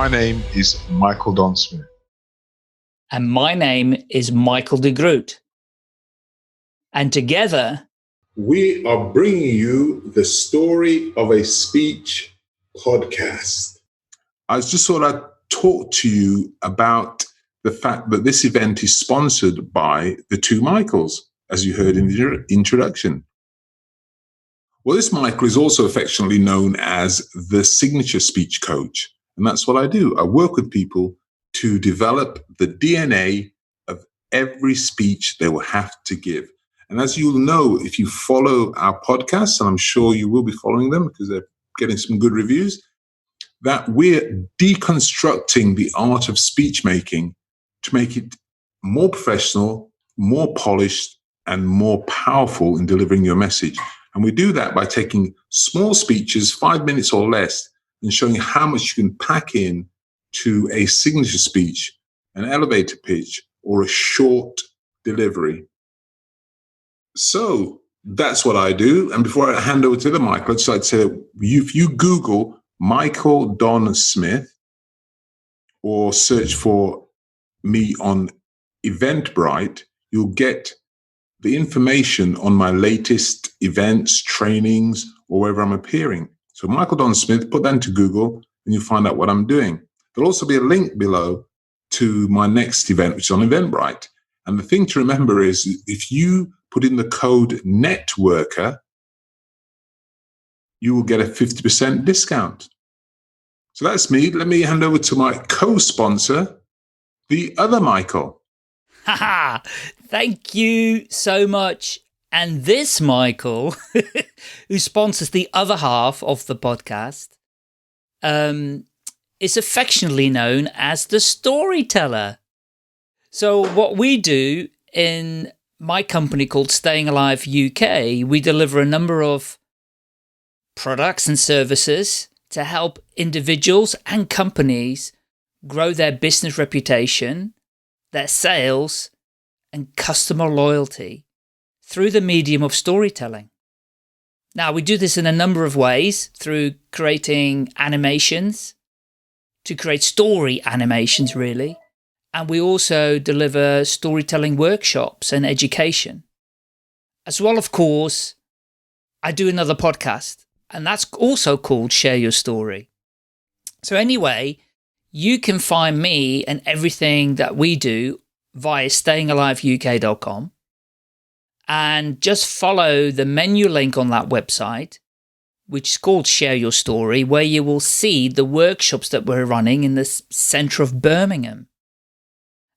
my name is Michael Don Smith. And my name is Michael de Groot. And together, we are bringing you the Story of a Speech podcast. I just thought I'd talk to you about the fact that this event is sponsored by the two Michaels, as you heard in the introduction. Well, this Michael is also affectionately known as the signature speech coach. And that's what I do. I work with people to develop the DNA of every speech they will have to give. And as you'll know, if you follow our podcasts, and I'm sure you will be following them because they're getting some good reviews, that we're deconstructing the art of speech making to make it more professional, more polished, and more powerful in delivering your message. And we do that by taking small speeches, 5 minutes or less, and showing how much you can pack in to a signature speech, an elevator pitch, or a short delivery. So that's what I do. And before I hand over to the Michael, I'd just like to say that if you Google Michael Don Smith or search for me on Eventbrite, you'll get the information on my latest events, trainings, or wherever I'm appearing. So Michael Don Smith, put that into Google and you'll find out what I'm doing. There'll also be a link below to my next event, which is on Eventbrite. And the thing to remember is if you put in the code NETWORKER, you will get a 50% discount. So that's me. Let me hand over to my co-sponsor, the other Michael. haha, thank you so much. And this Michael, who sponsors the other half of the podcast, is affectionately known as the storyteller. So what we do in my company called Staying Alive UK, we deliver a number of products and services to help individuals and companies grow their business reputation, their sales, and customer loyalty through the medium of storytelling. Now, we do this in a number of ways, through creating animations, to create story animations, really. And we also deliver storytelling workshops and education. As well, of course, I do another podcast, and that's also called Share Your Story. So anyway, you can find me and everything that we do via stayingalivek.com. And just follow the menu link on that website, which is called Share Your Story, where you will see the workshops that we're running in the centre of Birmingham.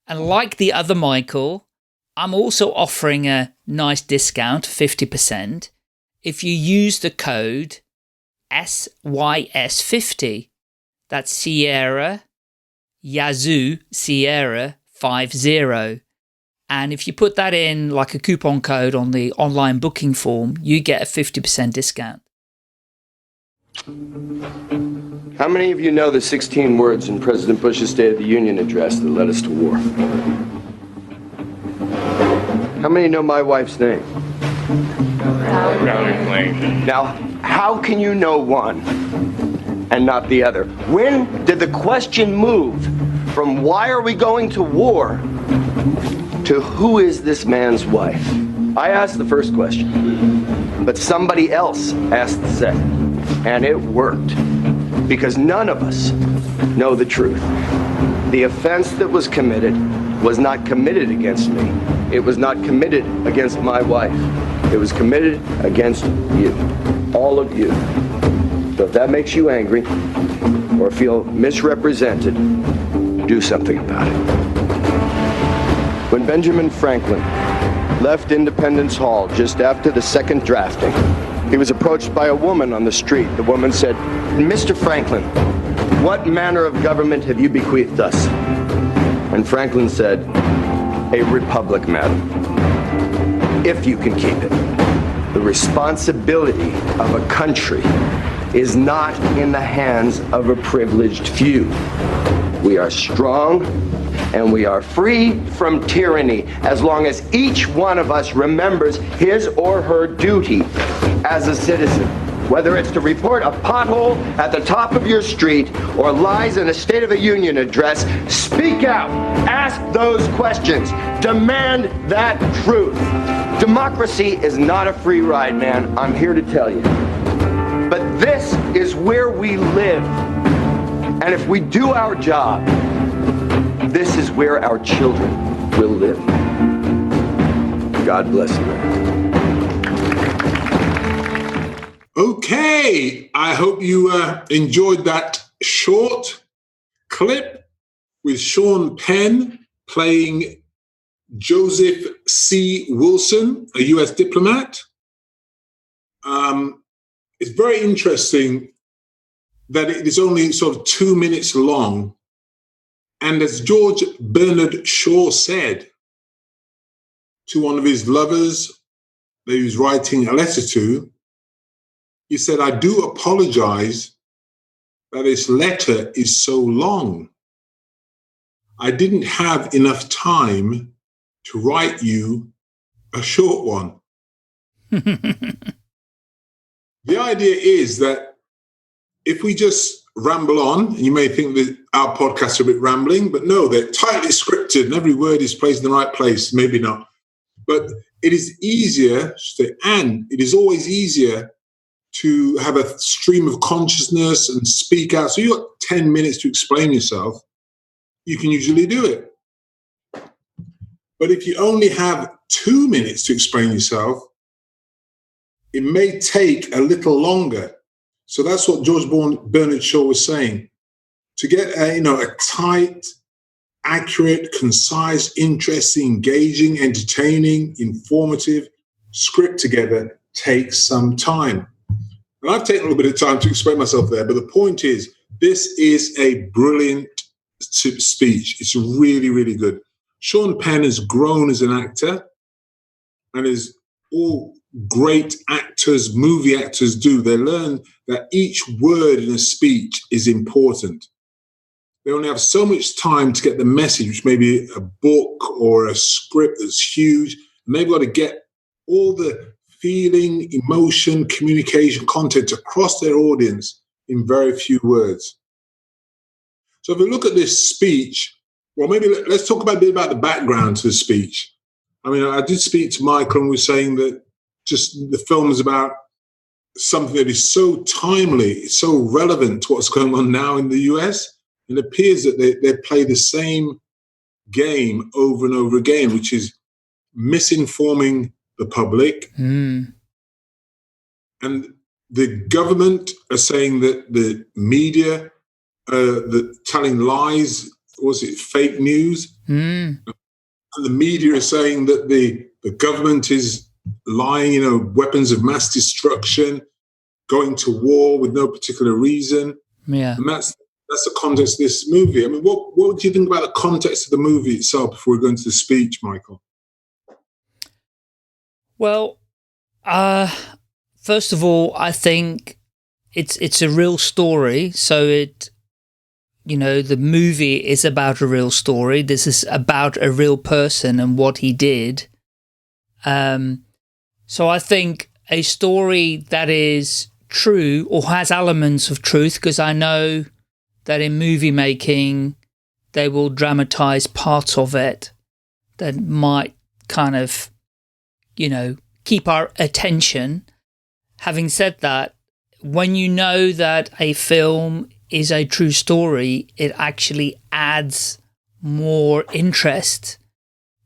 And like the other Michael, I'm also offering a nice discount, 50%, if you use the code SYS50. That's Sierra Yazoo Sierra 50. And if you put that in like a coupon code on the online booking form, you get a 50% discount. How many of you know the 16 words in President Bush's State of the Union address that led us to war? How many know my wife's name? Valerie Plame. Now, how can you know one and not the other? When did the question move from why are we going to war to who is this man's wife? I asked the first question, but somebody else asked the second, and it worked, because none of us know the truth. The offense that was committed was not committed against me. It was not committed against my wife. It was committed against you, all of you. So if that makes you angry or feel misrepresented, do something about it. When Benjamin Franklin left Independence Hall just after the second drafting, he was approached by a woman on the street. The woman said, "Mr. Franklin, what manner of government have you bequeathed us?" And Franklin said, "A republic, madam, if you can keep it. The responsibility of a country is not in the hands of a privileged few. We are strong and we are free from tyranny as long as each one of us remembers his or her duty as a citizen." Whether it's to report a pothole at the top of your street or lies in a State of the Union address, speak out. Ask those questions. Demand that truth. Democracy is not a free ride, man. I'm here to tell you. But this is where we live. And if we do our job, this is where our children will live. God bless America. Okay, I hope you enjoyed that short clip with Sean Penn playing Joseph C. Wilson, a U.S. diplomat. It's very interesting that it is only sort of 2 minutes long. And as George Bernard Shaw said to one of his lovers that he was writing a letter to, he said, "I do apologize that this letter is so long. I didn't have enough time to write you a short one." The idea is that if we just ramble on, you may think that our podcasts are a bit rambling, but no, they're tightly scripted and every word is placed in the right place. Maybe not. But it is easier, and it is always easier to have a stream of consciousness and speak out. So you've got 10 minutes to explain yourself. You can usually do it. But if you only have 2 minutes to explain yourself, it may take a little longer. So that's what George Bernard Shaw was saying. To get a tight, accurate, concise, interesting, engaging, entertaining, informative script together takes some time. And I've taken a little bit of time to explain myself there, but the point is, this is a brilliant speech. It's really, really good. Sean Penn has grown as an actor, and as all great actors, movie actors do, they learn that each word in a speech is important. They only have so much time to get the message, which may be a book or a script that's huge, and they've got to get all the feeling, emotion, communication, content across their audience in very few words. So if we look at this speech, well, maybe let's talk a bit about the background to the speech. I mean, I did speak to Michael and was saying that just the film is about something that is so timely, so relevant to what's going on now in the US. It appears that they play the same game over and over again, which is misinforming the public. And the government are saying that the media telling lies, was it fake news? And the media is saying that the government is lying, weapons of mass destruction, going to war with no particular reason. Yeah. And that's the context of this movie. I mean, what do you think about the context of the movie itself before we go into the speech, Michael? Well, first of all, I think it's a real story. So the movie is about a real story. This is about a real person and what he did. So I think a story that is true or has elements of truth, because I know that in movie making, they will dramatize parts of it that might kind of, keep our attention. Having said that, when you know that a film is a true story, it actually adds more interest.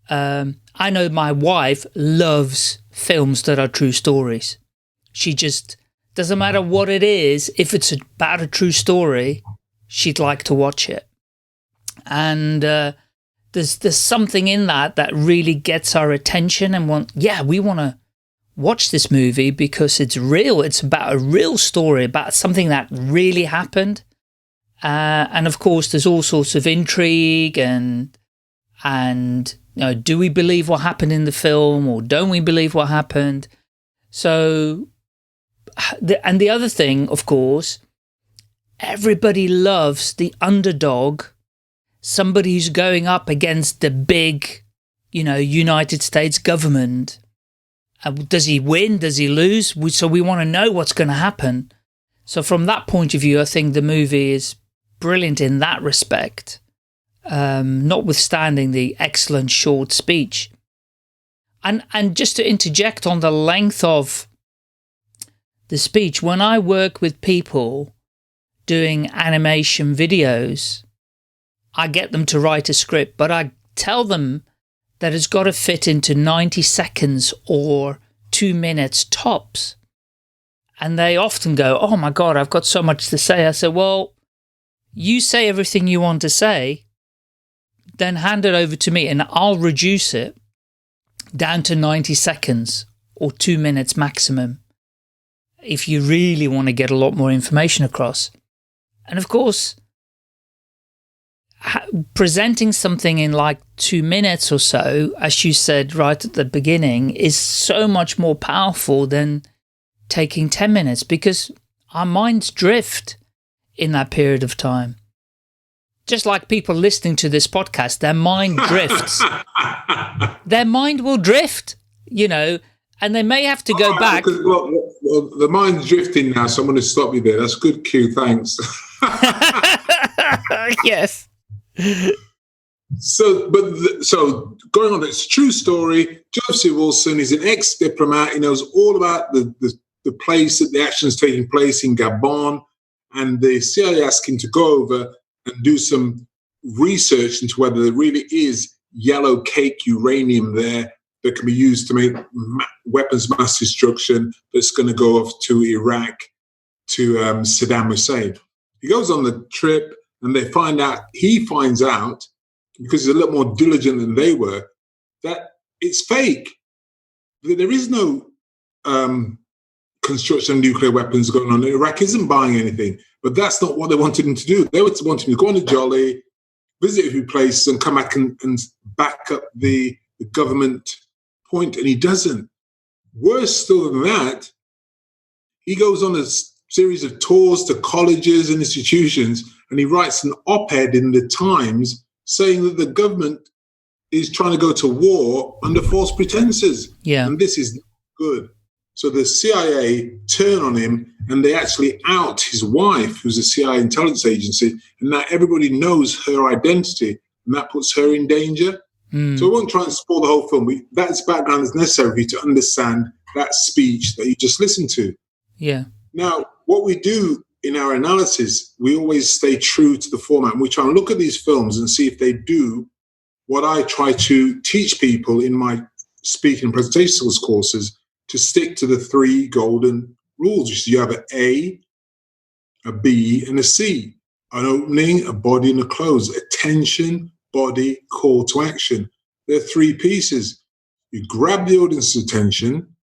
I know my wife loves films that are true stories. She just, doesn't matter what it is, if it's about a true story, she'd like to watch it. And there's something in that really gets our attention and we want to watch this movie because it's real. It's about a real story, about something that really happened. And of course, there's all sorts of intrigue and do we believe what happened in the film or don't we believe what happened? So, and the other thing, of course, everybody loves the underdog, somebody who's going up against the big, United States government. Does he win? Does he lose? So we want to know what's going to happen. So from that point of view, I think the movie is brilliant in that respect, notwithstanding the excellent short speech. And just to interject on the length of the speech, when I work with people doing animation videos, I get them to write a script, but I tell them that it's got to fit into 90 seconds or 2 minutes tops. And they often go, oh my God, I've got so much to say. I said, well, you say everything you want to say, then hand it over to me and I'll reduce it down to 90 seconds or 2 minutes maximum if you really want to get a lot more information across. And of course, presenting something in like 2 minutes or so, as you said right at the beginning, is so much more powerful than taking 10 minutes, because our minds drift in that period of time. Just like people listening to this podcast, their mind drifts. Their mind will drift, you know, and they may have to go back. Well, the mind's drifting now, so I'm going to stop you there. That's a good cue, thanks. Yes. So going on, it's a true story. Joseph Wilson is an ex-diplomat. He knows all about the place that the action is taking place in Gabon, and the CIA asked him to go over and do some research into whether there really is yellowcake uranium there that can be used to make weapons mass destruction that's going to go off to Iraq, to Saddam Hussein. He goes on the trip, and he finds out, because he's a little more diligent than they were, that it's fake. There is no construction of nuclear weapons going on. Iraq isn't buying anything, but that's not what they wanted him to do. They wanted him to go on a jolly, visit a few places, and come back and back up the government point, and he doesn't. Worse still than that, he goes on a series of tours to colleges and institutions, and he writes an op-ed in the Times saying that the government is trying to go to war under false pretenses. Yeah. And this is not good. So the CIA turn on him, and they actually out his wife, who's a CIA intelligence agency, and now everybody knows her identity, and that puts her in danger. So we won't try and spoil the whole film. That's background that's necessary for you to understand that speech that you just listened to. Yeah. Now, what we do in our analysis, we always stay true to the format, and we try and look at these films and see if they do what I try to teach people in my speaking and presentation skills courses, to stick to the 3 golden rules. You have an A, a B, and a C. An opening, a body, and a close. Attention, body, call to action. There are 3 pieces. You grab the audience's attention.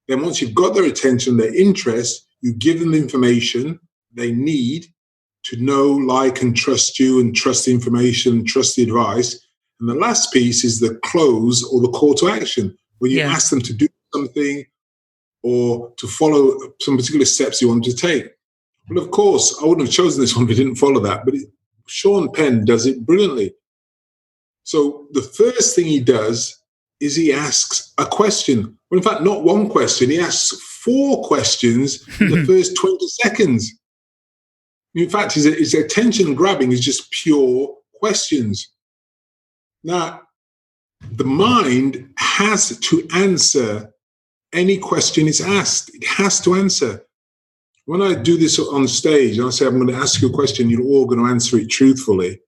Then once you've got their attention, their interest, you give them the information they need to know, like, and trust you, and trust the information, and trust the advice. And the last piece is the close, or the call to action, where you ask them to do something or to follow some particular steps you want to take. Well, of course, I wouldn't have chosen this one if we didn't follow that, but Sean Penn does it brilliantly. So the first thing he does is he asks a question. Well, in fact, not one question. He asks 4 questions in the first 20 seconds. In fact, his attention grabbing is just pure questions. Now, the mind has to answer any question it's asked. It has to answer. When I do this on stage, and I say, I'm going to ask you a question, you're all going to answer it truthfully,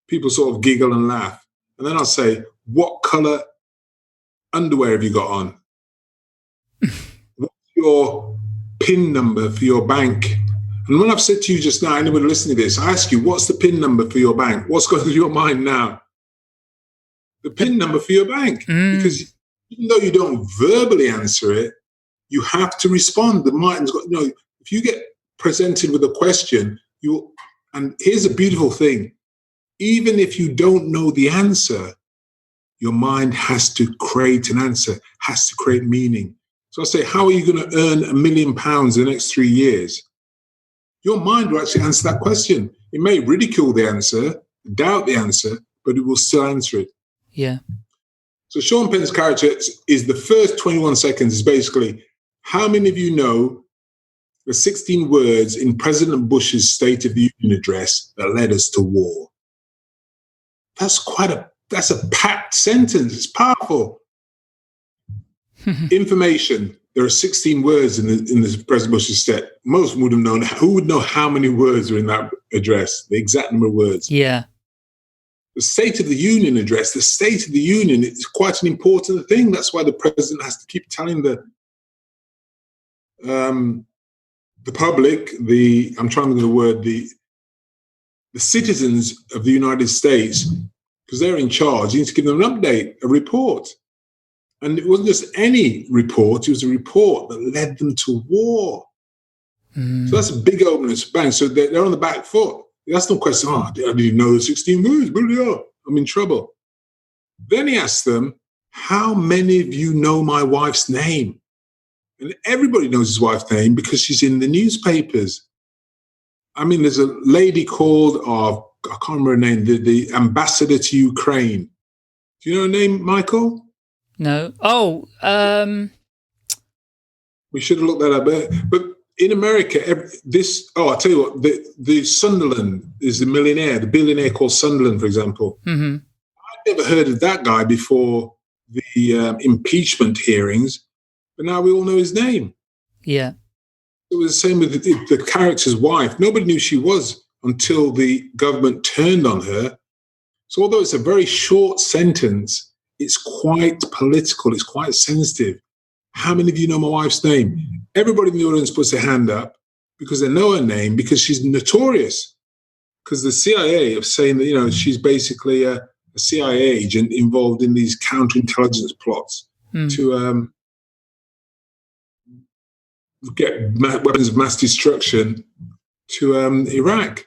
people sort of giggle and laugh. And then I'll say, what color underwear have you got on? What's your PIN number for your bank? And when I've said to you just now, anybody listening to this, I ask you, what's the PIN number for your bank? What's going through your mind now? The PIN number for your bank. Because even though you don't verbally answer it, you have to respond. The mind's got, if you get presented with a question, and here's a beautiful thing. Even if you don't know the answer, your mind has to create an answer, has to create meaning. So I say, how are you going to earn £1 million in the next 3 years? Your mind will actually answer that question. It may ridicule the answer, doubt the answer, but it will still answer it. Yeah. So Sean Penn's character is the first 21 seconds is basically, how many of you know the 16 words in President Bush's State of the Union address that led us to war? That's a packed sentence. It's powerful. Information. There are 16 words in the President Bush's state. Most would have known. Who would know how many words are in that address? The exact number of words. Yeah. The State of the Union address, the State of the Union is quite an important thing. That's why the president has to keep telling the public, I'm trying to think of the word, the citizens of the United States, because they're in charge, he needs to give them an update, a report. And it wasn't just any report, it was a report that led them to war. So that's a big opening, bang. So they're on the back foot. That's no question. I didn't know the 16 words. I'm in trouble. Then he asked them, how many of you know my wife's name? And everybody knows his wife's name because she's in the newspapers. I mean, there's a lady called, I can't remember her name, the ambassador to Ukraine. Do you know her name, Michael? No. We should have looked that up. But in America, I'll tell you what, the Sunderland is the millionaire, the billionaire called Sunderland, for example. Mm-hmm. I'd never heard of that guy before the impeachment hearings, but now we all know his name. Yeah. It was the same with the character's wife. Nobody knew she was until the government turned on her. So although it's a very short sentence, it's quite political, it's quite sensitive. How many of you know my wife's name? Everybody in the audience puts their hand up because they know her name, because she's notorious. Because the CIA are saying that, she's basically a CIA agent involved in these counterintelligence plots to get weapons of mass destruction to Iraq.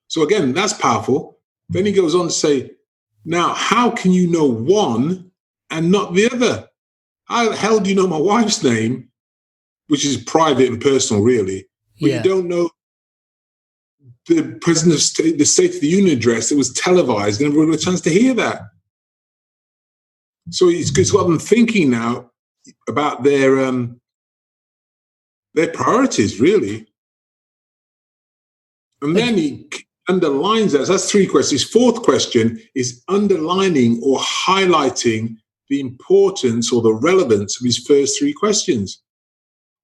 So again, that's powerful. Then he goes on to say, now, how can you know one and not the other? How the hell do you know my wife's name, which is private and personal, really, but you don't know the President of the State of the Union address that was televised and everyone had a chance to hear that. So it's got them thinking now about their priorities, really. And then he underlines that. So that's three questions. His fourth question is underlining or highlighting the importance or the relevance of his first three questions.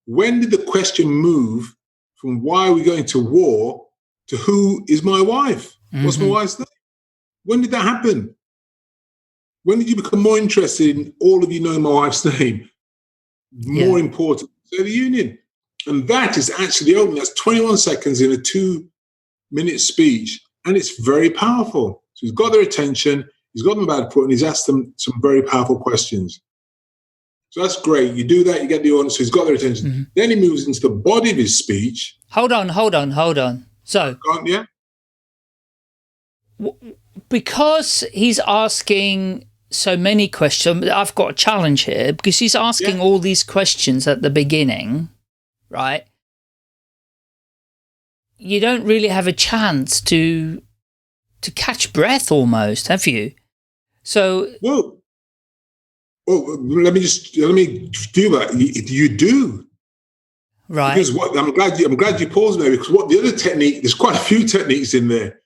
When did the question move from why are we going to war to who is my wife? What's my wife's name? When did that happen? When did you become more interested in all of you knowing my wife's name? More important than the Union. And that is actually open. That's 21 seconds in a 2-minute speech. And it's very powerful. So he's got their attention. He's got them about to put, and he's asked them some very powerful questions. So that's great. You do that, you get the audience, so he's got their attention. Then he moves into the body of his speech. Hold on. So, because he's asking so many questions, I've got a challenge here, because he's asking all these questions at the beginning, right? You don't really have a chance to catch breath almost, have you? So well, let me do that. You do, right? Because I'm glad you paused there, because what the other technique? There's quite a few techniques in there.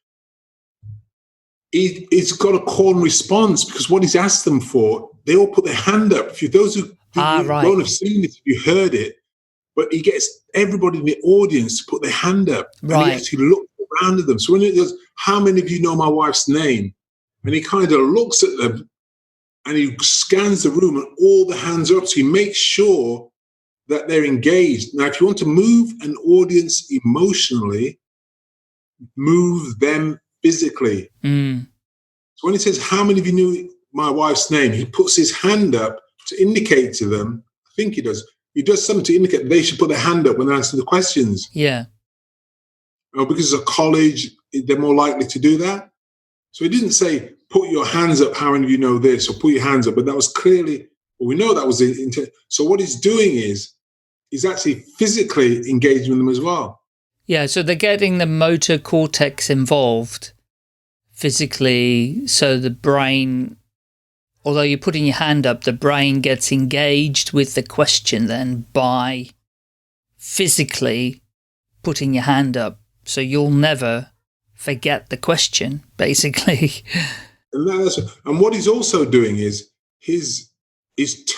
It's got a call and response, because what he's asked them for, they all put their hand up. Those who won't have seen it, if you heard it, but he gets everybody in the audience to put their hand up, and he actually looks around at them. So when he goes, "How many of you know my wife's name?" and he kind of looks at them, and he scans the room, and all the hands are up, so he makes sure that they're engaged. Now, if you want to move an audience emotionally, move them physically. So when he says, "How many of you knew my wife's name?" he puts his hand up to indicate to them. I think he does. He does something to indicate they should put their hand up when they answer the questions. Yeah. Because it's a college, they're more likely to do that. So he didn't say, "Put your hands up, how many of you know this?" or "Put your hands up," but that was clearly, we know that was the intent. So what he's doing is, he's actually physically engaging with them as well. Yeah, so they're getting the motor cortex involved physically, so the brain although you're putting your hand up, the brain gets engaged with the question then by physically putting your hand up. So you'll never forget the question, basically. And what he's also doing is his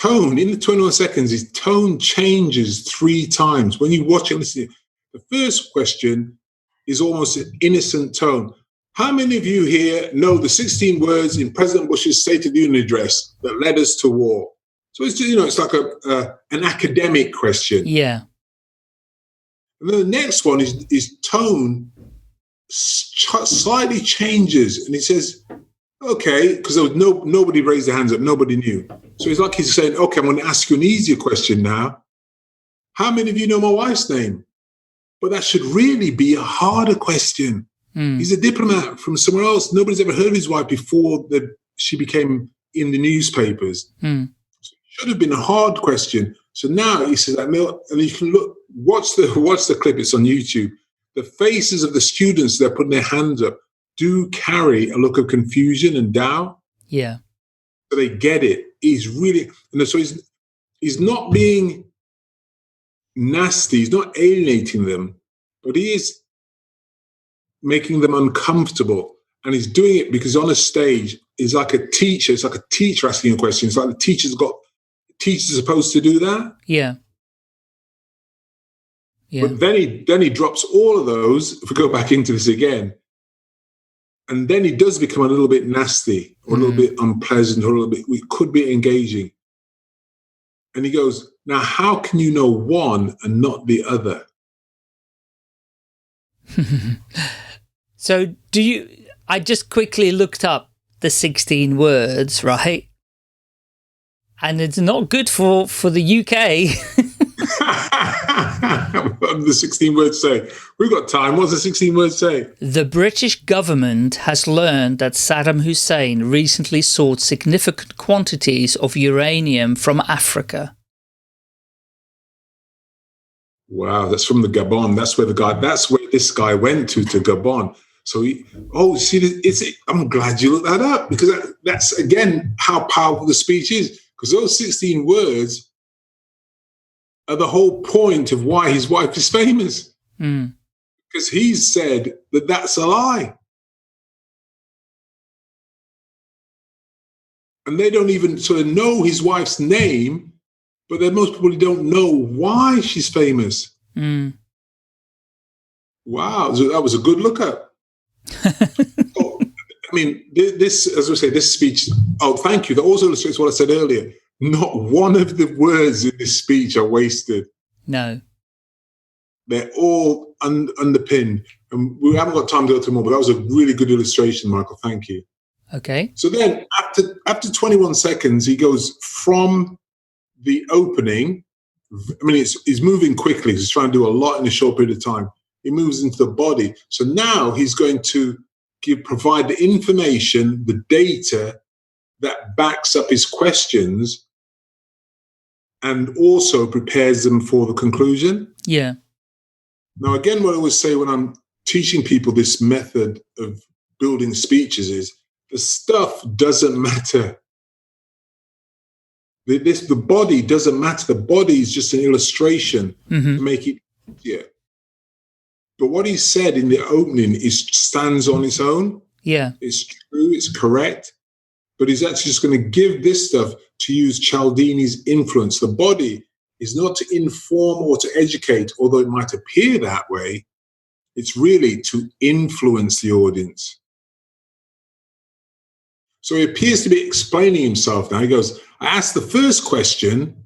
tone, in the 21 seconds, his tone changes 3 times. When you watch it, listen, the first question is almost an innocent tone. How many of you here know the 16 words in President Bush's State of the Union address that led us to war? So it's, it's like an academic question. Yeah. And then the next one is his tone slightly changes, and he says, okay, because there was nobody raised their hands up, nobody knew. So it's like he's saying, okay, I'm going to ask you an easier question now. How many of you know my wife's name? But that should really be a harder question. He's a diplomat from somewhere else. Nobody's ever heard of his wife before she became in the newspapers. So it should have been a hard question. So now he says, and you can look, watch the clip, it's on YouTube. The faces of the students that are putting their hands up do carry a look of confusion and doubt. Yeah. So they get it. He's really, and so he's not being nasty. He's not alienating them, but he is making them uncomfortable. And he's doing it because on a stage, he's like a teacher. It's like a teacher asking a question. It's like the teacher's supposed to do that. Yeah. Yeah. But then he drops all of those, if we go back into this again, and then he does become a little bit nasty or a little bit unpleasant or a little bit, we could be engaging. And he goes, now, how can you know one and not the other? So I just quickly looked up the 16 words, right? And it's not good for the UK. What do the 16 words say? We've got time. What's the 16 words say? The British government has learned that Saddam Hussein recently sought significant quantities of uranium from Africa. Wow, that's from the Gabon. That's where this guy went to Gabon. So I'm glad you looked that up, because that's again how powerful the speech is, because those 16 words are the whole point of why his wife is famous. Because he's said that that's a lie. And they don't even sort of know his wife's name, but they most probably don't know why she's famous. Wow, so that was a good lookup. I mean, this, as I say, this speech, thank you. That also illustrates what I said earlier. Not one of the words in this speech are wasted. No. They're all underpinned. And we haven't got time to go through more, but that was a really good illustration, Michael. Thank you. Okay. So then after 21 seconds, he goes from the opening. I mean, he's moving quickly. He's trying to do a lot in a short period of time. He moves into the body. So now he's going to provide the information, the data that backs up his questions and also prepares them for the conclusion. Yeah. Now, again, what I always say when I'm teaching people this method of building speeches is the stuff doesn't matter. The body doesn't matter. The body is just an illustration to make it easier. But what he said in the opening stands on its own. Yeah. It's true, it's correct. But he's actually just going to give this stuff to use Cialdini's influence. The body is not to inform or to educate, although it might appear that way. It's really to influence the audience. So he appears to be explaining himself now. He goes, I asked the first question,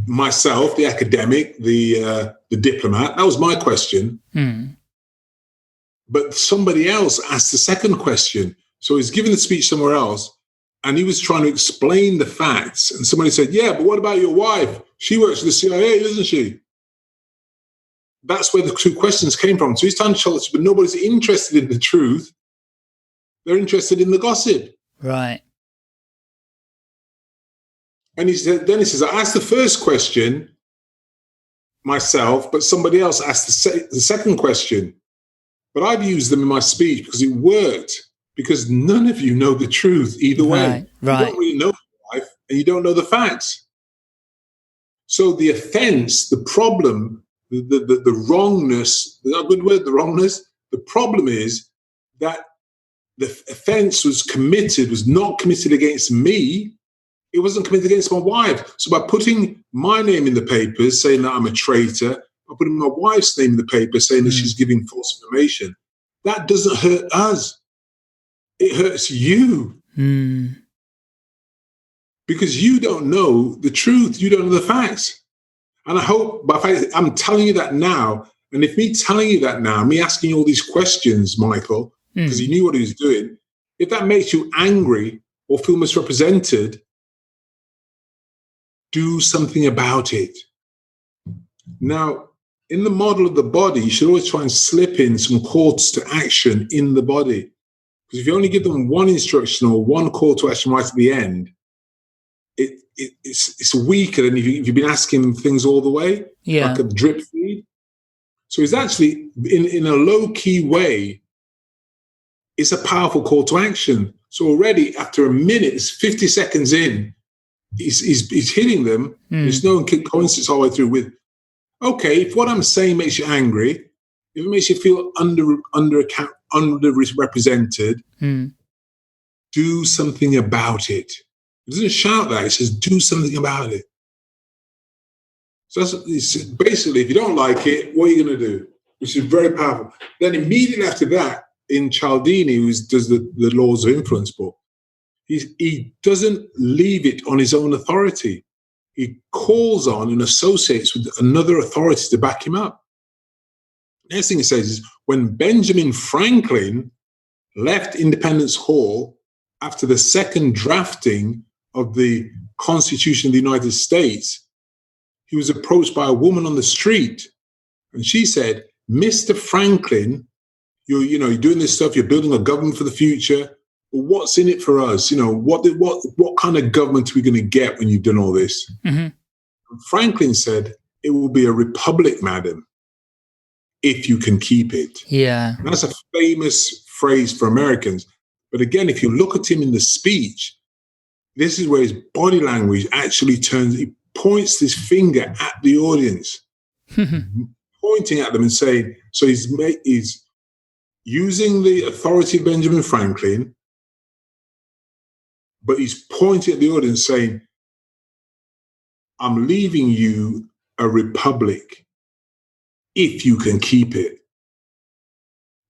myself, the academic, the diplomat. That was my question. But somebody else asked the second question. So he's giving the speech somewhere else, and he was trying to explain the facts. And somebody said, yeah, but what about your wife? She works for the CIA, doesn't she? That's where the two questions came from. So he's trying to tell us, but nobody's interested in the truth. They're interested in the gossip. Right. And then he says, I asked the first question myself, but somebody else asked the second question. But I've used them in my speech because it worked, because none of you know the truth either way. Right. You don't really know your life, and you don't know the facts. So the offense, the problem, the wrongness, the good word, the wrongness, the problem is that the offense was not committed against me. It wasn't committed against my wife. So by putting my name in the papers, saying that I'm a traitor, by putting my wife's name in the paper, saying that she's giving false information, that doesn't hurt us. It hurts you. Because you don't know the truth. You don't know the facts. And I hope, I'm telling you that now. And if me telling you that now, me asking you all these questions, Michael, because he knew what he was doing, if that makes you angry or feel misrepresented, do something about it. Now, in the model of the body, you should always try and slip in some calls to action in the body. Because if you only give them one instruction or one call to action right at the end, it's weaker than if you've been asking them things all the way, like a drip feed. So it's actually, in a low-key way, it's a powerful call to action. So already, after a minute, it's 50 seconds in, he's hitting them. There's no coincidence all the way through with, okay, if what I'm saying makes you angry, if it makes you feel underrepresented, do something about it. It doesn't shout that. It says, do something about it. So it's basically, if you don't like it, what are you going to do? Which is very powerful. Then immediately after that, in Cialdini, who does the Laws of Influence book, he doesn't leave it on his own authority. He calls on and associates with another authority to back him up. Next thing he says is, when Benjamin Franklin left Independence Hall after the second drafting of the Constitution of the United States, he was approached by a woman on the street, and she said, Mr. Franklin, you're doing this stuff, you're building a government for the future, but what's in it for us? What kind of government are we going to get when you've done all this? Franklin said, it will be a republic, madam, if you can keep it. Yeah. And that's a famous phrase for Americans. But again, if you look at him in the speech, this is where his body language actually turns. He points his finger at the audience, pointing at them and saying, so he's using the authority of Benjamin Franklin, but he's pointing at the audience saying, I'm leaving you a republic if you can keep it.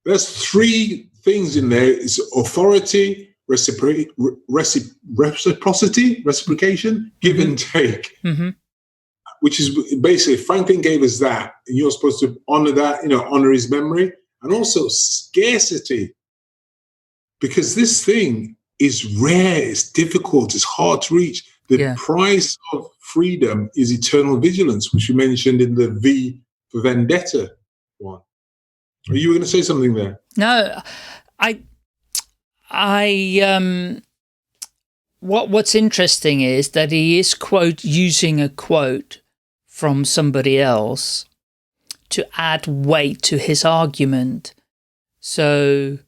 There's three things in there. It's authority, reciprocation, give and take, which is basically, Franklin gave us that, and you're supposed to honor that, honor his memory, and also scarcity, because this thing is rare, it's difficult, it's hard to reach. The price of freedom is eternal vigilance, which you mentioned in the V for Vendetta one. Are you going to say something there? No, what's interesting is that he is using a quote from somebody else to add weight to his argument. So,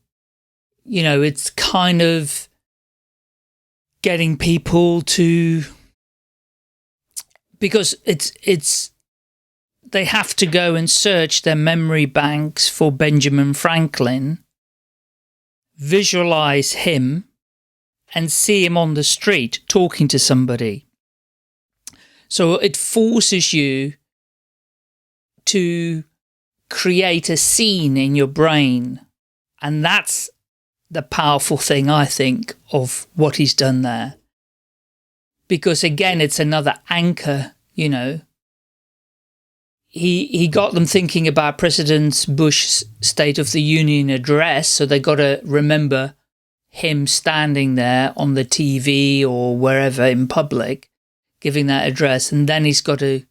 it's kind of getting people to, because they have to go and search their memory banks for Benjamin Franklin, visualize him, and see him on the street talking to somebody. So it forces you to create a scene in your brain. And that's the powerful thing, I think, of what he's done there. Because again, it's another anchor, He got them thinking about President Bush's State of the Union address, so they got to remember him standing there on the TV or wherever in public, giving that address, and then you've got to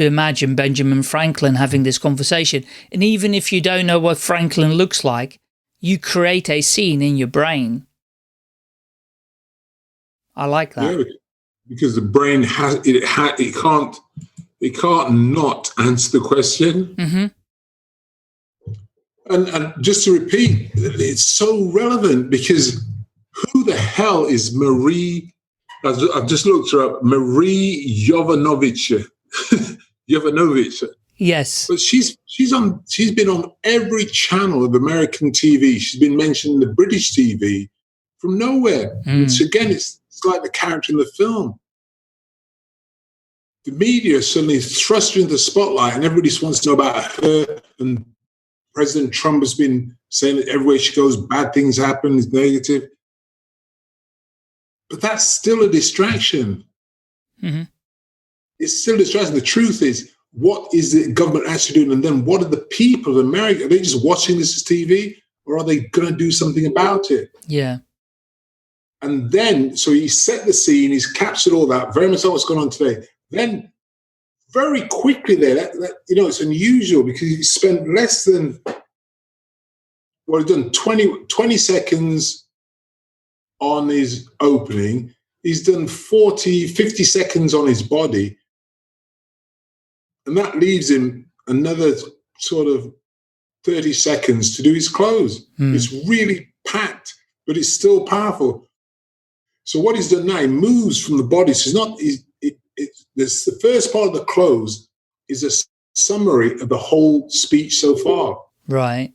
imagine Benjamin Franklin having this conversation. And even if you don't know what Franklin looks like, you create a scene in your brain. I like that. Yeah, because the brain it can't not answer the question. And just to repeat, it's so relevant because who the hell is Marie? I've just looked her up. Marie Jovanovic. Jovanovic. Yes. But she's been on every channel of American TV. She's been mentioned in the British TV from nowhere. It's like the character in the film. The media suddenly thrust her into the spotlight, and everybody just wants to know about her. And President Trump has been saying that everywhere she goes, bad things happen, it's negative. But that's still a distraction. Mm-hmm. It's still a distraction. The truth is, what is the government actually doing? And then what are the people of America? Are they just watching this as TV, or are they going to do something about it? Yeah. And then, so he set the scene, he's captured all that, very much like what's going on today. Then, very quickly there, it's unusual because he spent less than, he's done 20 seconds on his opening. He's done 50 seconds on his body. And that leaves him another sort of 30 seconds to do his close. It's really packed, but it's still powerful. So what he's done now, he moves from the body. So the first part of the close is a summary of the whole speech so far. Right.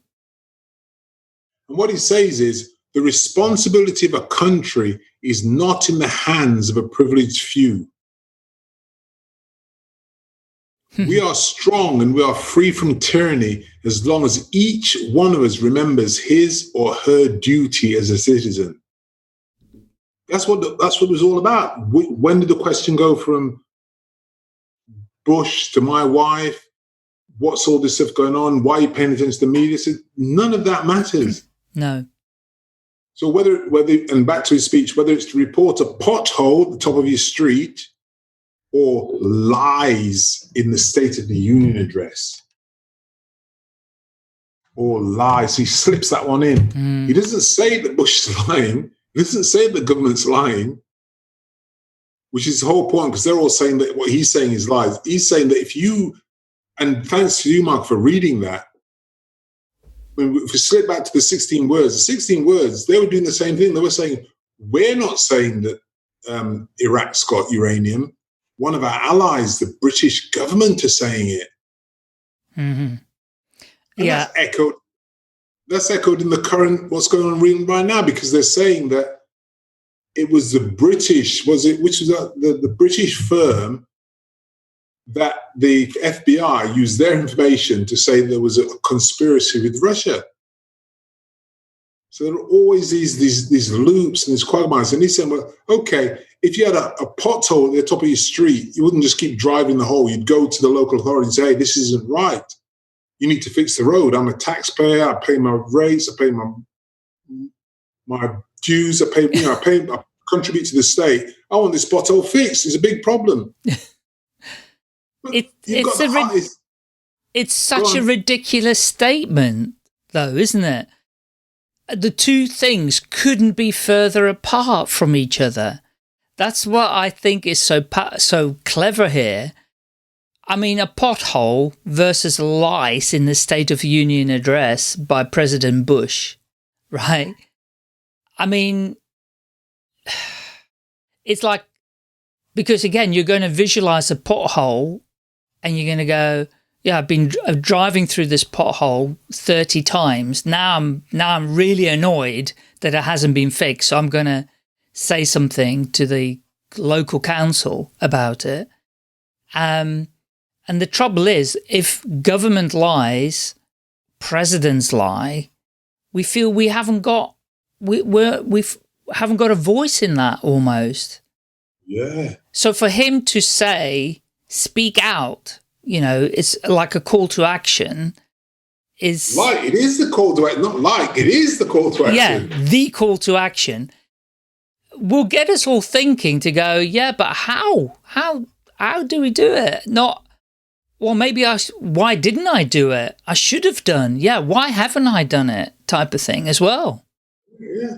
And what he says is, the responsibility of a country is not in the hands of a privileged few. We are strong and we are free from tyranny as long as each one of us remembers his or her duty as a citizen. That's what it was all about. When did the question go from Bush to my wife? What's all this stuff going on? Why are you paying attention to the media? None of that matters. No. So whether, and back to his speech, whether it's to report a pothole at the top of your street or lies in the State of the Union address. Or lies. He slips that one in. He doesn't say that Bush is lying. He doesn't say the government's lying, which is the whole point, because they're all saying that what he's saying is lies. He's saying that if you, and thanks to you, Mark, for reading that, if we slip back to the 16 words, they were doing the same thing. They were saying, we're not saying that Iraq's got uranium. One of our allies, the British government, are saying it. Mm-hmm. Yeah. That's echoed in the current, what's going on right now, because they're saying that it was the British, which was the British firm that the FBI used their information to say there was a conspiracy with Russia. So there are always these loops and these quagmires. And he's saying, well, okay, if you had a pothole at the top of your street, you wouldn't just keep driving the hole. You'd go to the local authority and say, hey, this isn't right. You need to fix the road. I'm a taxpayer. I pay my rates. I pay my dues. I contribute to the state. I want this pothole fixed. It's a big problem. It's such a ridiculous statement, though, isn't it? The two things couldn't be further apart from each other. That's what I think is so clever here. I mean, a pothole versus lice in the State of the Union address by President Bush, right? I mean, it's like, because again, you're going to visualize a pothole and you're going to go, yeah, I've been driving through this pothole 30 times. Now I'm really annoyed that it hasn't been fixed. So I'm going to say something to the local council about it. And the trouble is, if government lies, presidents lie, we feel we haven't got we haven't got a voice in that almost. Yeah. So for him to say, speak out, it's like a call to action. It is the call to action, it is the call to action. Yeah, the call to action will get us all thinking to go, yeah, but how do we do it? Not, well, maybe why didn't I do it? I should have done. Yeah, why haven't I done it? Type of thing as well. Yeah.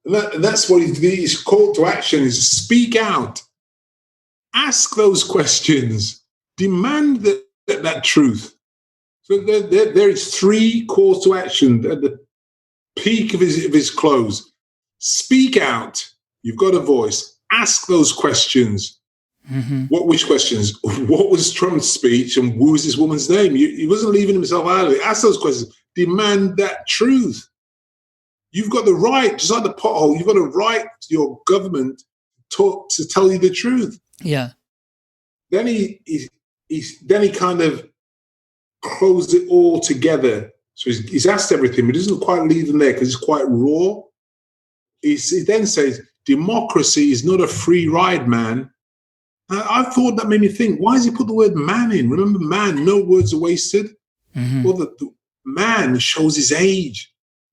And that's what his call to action is: speak out, ask those questions, demand that truth. So there is 3 calls to action at the peak of his close. Speak out. You've got a voice. Ask those questions. Mm-hmm. Which questions? What was Trump's speech and who was this woman's name? He wasn't leaving himself out of it. Ask those questions. Demand that truth. You've got the right, just like the pothole, you've got a right to your government to tell you the truth. Yeah. Then he kind of closed it all together. So he's asked everything, but he doesn't quite leave them there because it's quite raw. He then says, democracy is not a free ride, man. I thought that made me think, why does he put the word man in? Remember, man, no words are wasted. Mm-hmm. Well, the man shows his age.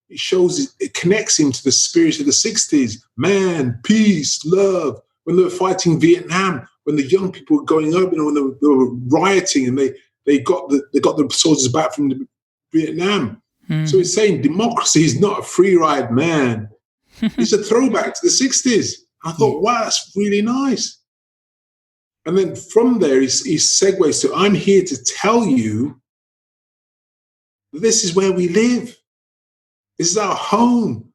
It connects him to the spirit of the 60s. Man, peace, love. When they were fighting Vietnam, when the young people were going up, when they were rioting and they got the soldiers back from Vietnam. Mm-hmm. So he's saying democracy is not a free ride, man. It's a throwback to the 60s. I thought, wow, that's really nice. And then from there, he segues to, I'm here to tell you that this is where we live. This is our home,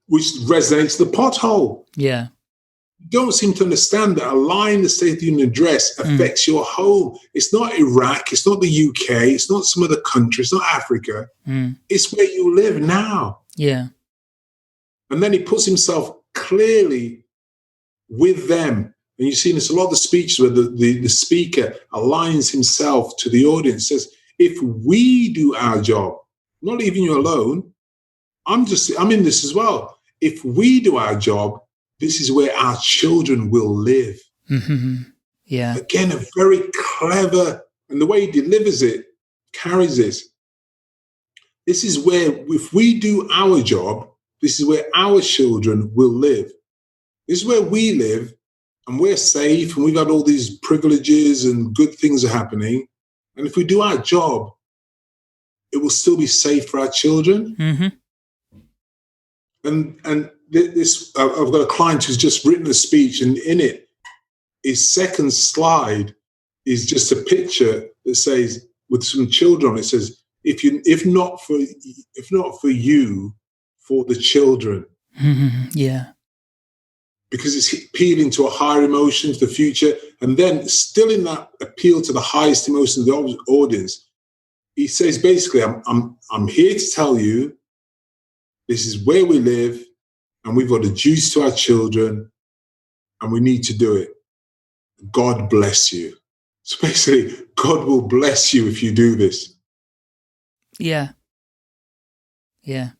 which resonates the pothole. Yeah. You don't seem to understand that a line in the State of the Union address affects your home. It's not Iraq. It's not the UK. It's not some other country. It's not Africa. It's where you live now. Yeah. And then he puts himself clearly with them. And you've seen this a lot of the speeches where the speaker aligns himself to the audience, says, if we do our job, I'm not leaving you alone. I'm in this as well. If we do our job, this is where our children will live. Mm-hmm. Yeah. Again, a very clever, and the way he delivers it, carries this. This is where, if we do our job, this is where our children will live. This is where we live, and we're safe, and we've got all these privileges and good things are happening. And if we do our job, it will still be safe for our children. Mm-hmm. And this, I've got a client who's just written a speech, and in it, his second slide is just a picture that says, with some children on it, says, if not for you, for the children. Mm-hmm. Yeah. Because it's appealing to a higher emotion, to the future, and then still in that appeal to the highest emotion of the audience, he says basically, I'm here to tell you, this is where we live, and we've got a duty to our children, and we need to do it. God bless you. So basically, God will bless you if you do this. Yeah. Yeah.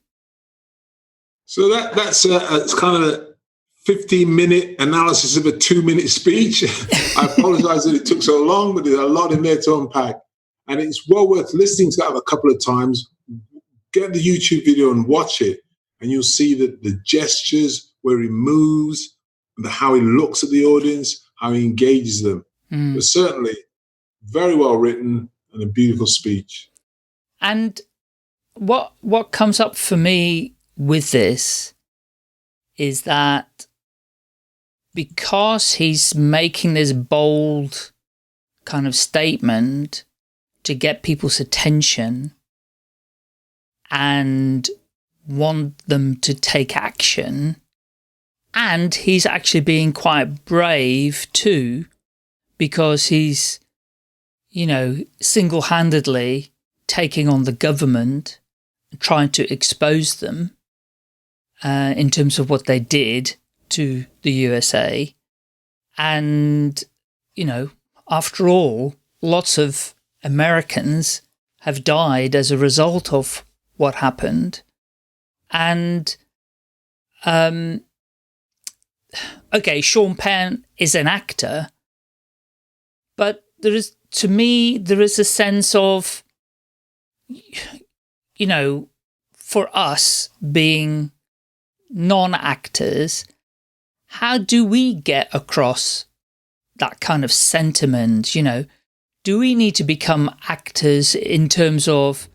So that's it's kind of a 15-minute analysis of a 2-minute speech. I apologize that it took so long, but there's a lot in there to unpack. And it's well worth listening to that a couple of times. Get the YouTube video and watch it, and you'll see that the gestures, where he moves, and how he looks at the audience, how he engages them. But certainly, very well written and a beautiful speech. And what comes up for me with this is that because he's making this bold kind of statement to get people's attention and want them to take action, and he's actually being quite brave too, because he's, you know, single-handedly taking on the government, trying to expose them in terms of what they did to the USA. And, you know, after all, lots of Americans have died as a result of what happened. And, okay, Sean Penn is an actor, but to me, there is a sense of, you know, for us being non-actors, how do we get across that kind of sentiment? You know, do we need to become actors in terms of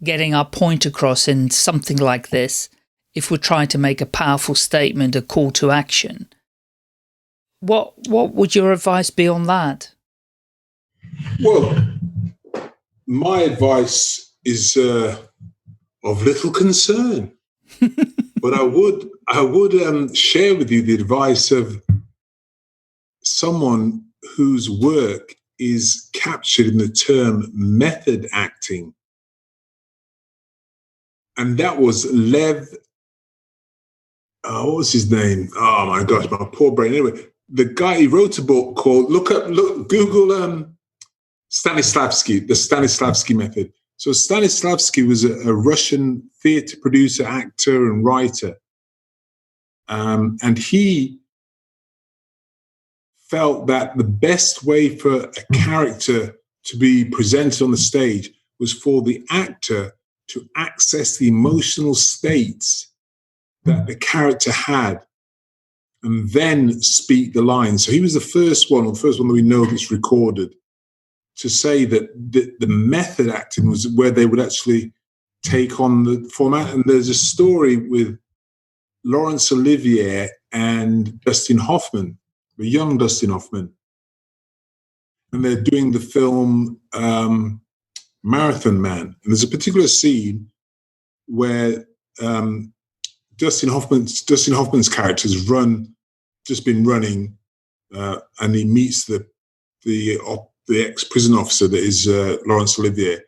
getting our point across in something like this if we're trying to make a powerful statement, a call to action? What would your advice be on that? Well, my advice is of little concern, but I would share with you the advice of someone whose work is captured in the term method acting. And that was Lev, what was his name? Oh my gosh, my poor brain. Anyway, the guy, he wrote a book called, Google Stanislavski, the Stanislavski method. So Stanislavski was a Russian theater producer, actor, and writer. And he felt that the best way for a character to be presented on the stage was for the actor to access the emotional states that the character had and then speak the lines. So he was the first one that we know that's recorded to say that the method acting was where they would actually take on the format. And there's a story with Laurence Olivier and Dustin Hoffman, the young Dustin Hoffman. And they're doing the film Marathon Man. And there's a particular scene where Dustin Hoffman's character has just been running, and he meets the ex-prison officer that is Laurence Olivier.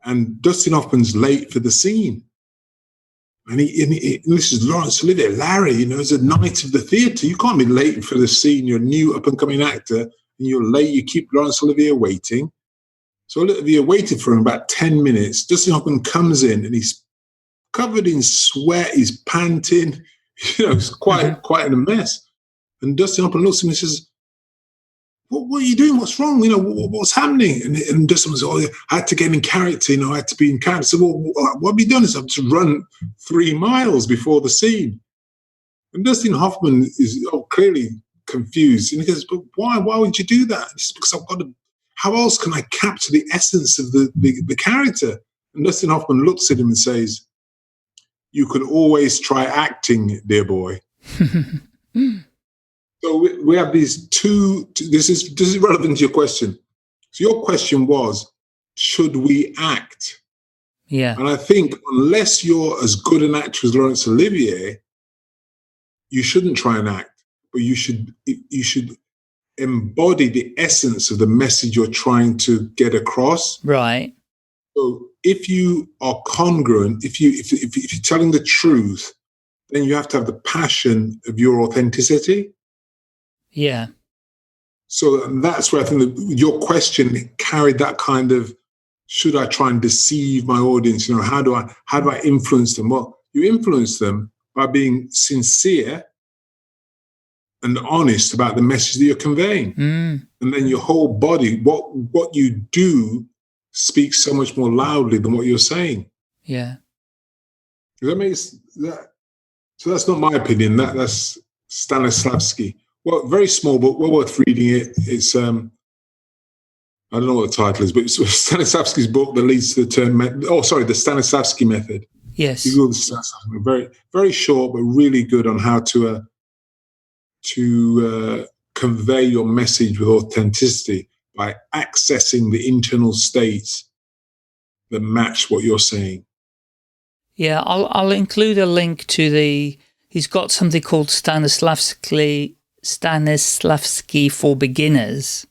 And Dustin Hoffman's late for the scene. And this is Laurence Olivier. Larry, it's a night of the theatre. You can't be late for the scene. You're a new up-and-coming actor, and you're late. You keep Laurence Olivier waiting. So Olivier waited for him about 10 minutes. Dustin Hoffman comes in, and he's covered in sweat. He's panting. It's quite a mess. And Dustin Hoffman looks at him and says, what are you doing? What's wrong? What's happening? And Dustin was, I had to get in character. I had to be in character. So, what have you done? I've just run 3 miles before the scene. And Dustin Hoffman is clearly confused. And he goes, but why? Why would you do that? It's because I've got to. How else can I capture the essence of the character? And Dustin Hoffman looks at him and says, you can always try acting, dear boy. So we have these two. This is relevant to your question. So your question was, should we act? Yeah. And I think unless you're as good an actor as Laurence Olivier, you shouldn't try and act, but you should embody the essence of the message you're trying to get across. Right. So if you are congruent, if you're telling the truth, then you have to have the passion of your authenticity. Yeah. So that's where I think that your question carried that kind of, should I try and deceive my audience? How do I influence them? Well, you influence them by being sincere and honest about the message that you're conveying. And then your whole body, what you do speaks so much more loudly than what you're saying. Yeah. Does that make that? So that's not my opinion. That's Stanislavski. Well, very small book, well worth reading it. It's, I don't know what the title is, but it's Stanislavski's book that leads to the term, the Stanislavski method. Yes. You Google the Stanislavski, very, very short, but really good on how to convey your message with authenticity by accessing the internal states that match what you're saying. Yeah, I'll include a link to he's got something called Stanislavski for Beginners.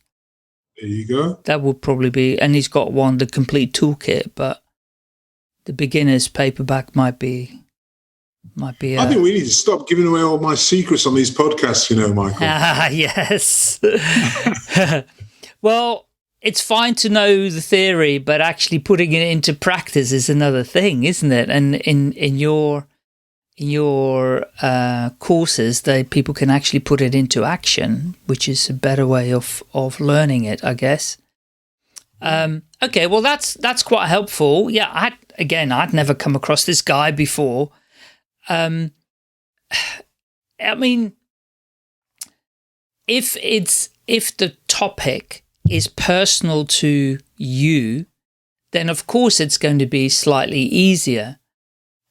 There you go. That would probably be, and he's got the complete toolkit, but the beginner's paperback might be. I think we need to stop giving away all my secrets on these podcasts, Michael. Yes. Well, it's fine to know the theory, but actually putting it into practice is another thing, isn't it? And in your courses, people can actually put it into action, which is a better way of learning it, I guess. Okay, well that's quite helpful. Yeah, I'd never come across this guy before. I mean, if the topic is personal to you, then of course it's going to be slightly easier.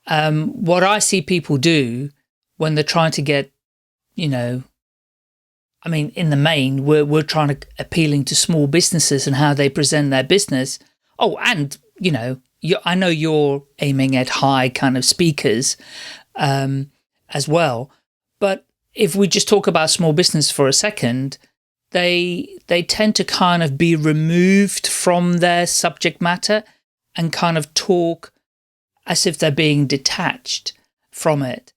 What I see people do when they're trying to get, in the main, we're trying to appealing to small businesses and how they present their business. Oh, and, I know you're aiming at high kind of speakers as well. But if we just talk about small business for a second, they tend to kind of be removed from their subject matter and kind of talk as if they're being detached from it.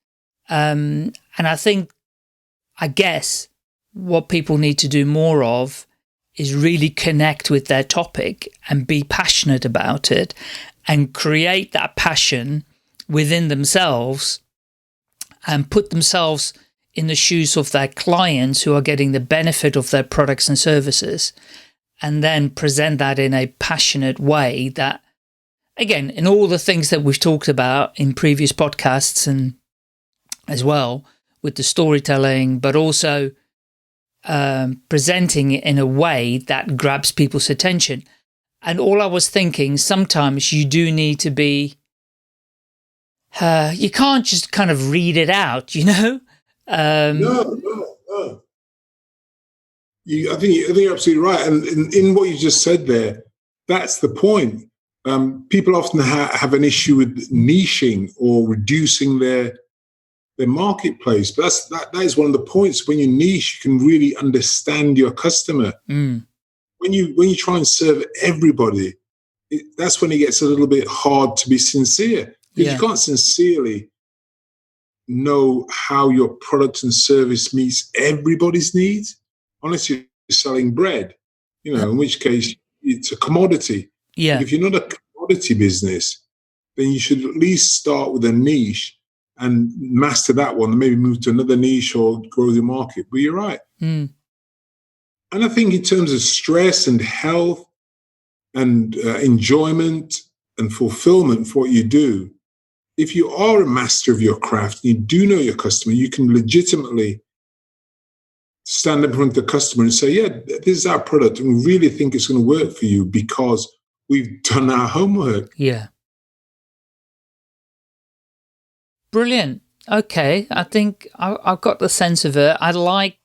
And I guess what people need to do more of is really connect with their topic and be passionate about it and create that passion within themselves and put themselves in the shoes of their clients who are getting the benefit of their products and services, and then present that in a passionate way that, again, in all the things that we've talked about in previous podcasts and as well with the storytelling, but also presenting it in a way that grabs people's attention. And all I was thinking, sometimes you do need to be, you can't just kind of read it out, No. I think you're absolutely right. And in what you just said there, that's the point. People often have an issue with niching or reducing their marketplace, but that is one of the points. When you niche, you can really understand your customer. When you try and serve everybody, that's when it gets a little bit hard to be sincere, because you can't sincerely know how your product and service meets everybody's needs, unless you're selling bread, in which case it's a commodity. Yeah. But if you're not a commodity business, then you should at least start with a niche and master that one, and maybe move to another niche or grow the market. But you're right. And I think in terms of stress and health and enjoyment and fulfillment for what you do, if you are a master of your craft, you do know your customer, you can legitimately stand up in front of the customer and say, yeah, this is our product, and we really think it's going to work for you because we've done our homework. Yeah. Brilliant. Okay, I think I've got the sense of it. I like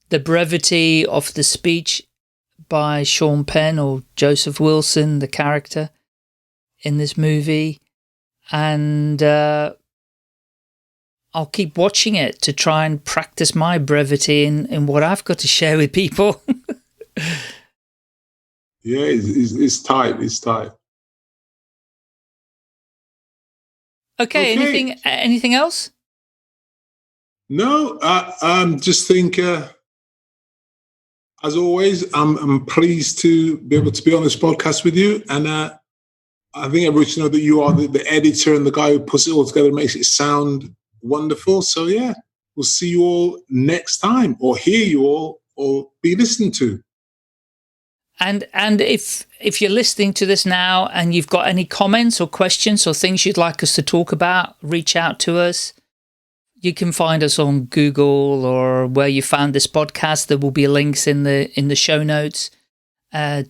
the brevity of the speech by Sean Penn, or Joseph Wilson, the character in this movie. And I'll keep watching it to try and practice my brevity in what I've got to share with people. Yeah, it's tight. It's tight. Okay. Anything else? No, just think, as always, I'm pleased to be able to be on this podcast with you. And I think everybody should know that you are the editor and the guy who puts it all together and makes it sound wonderful. So, yeah, we'll see you all next time, or hear you all, or be listened to. And if you're listening to this now and you've got any comments or questions or things you'd like us to talk about, reach out to us. You can find us on Google or where you found this podcast. There will be links in the show notes.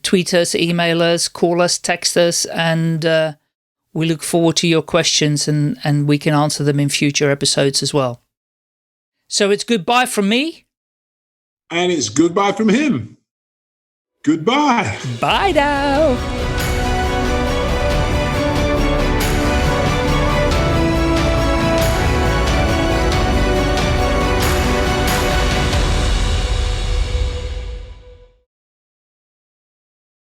Tweet us, email us, call us, text us, and we look forward to your questions, and we can answer them in future episodes as well. So it's goodbye from me. And it's goodbye from him. Goodbye. Bye now.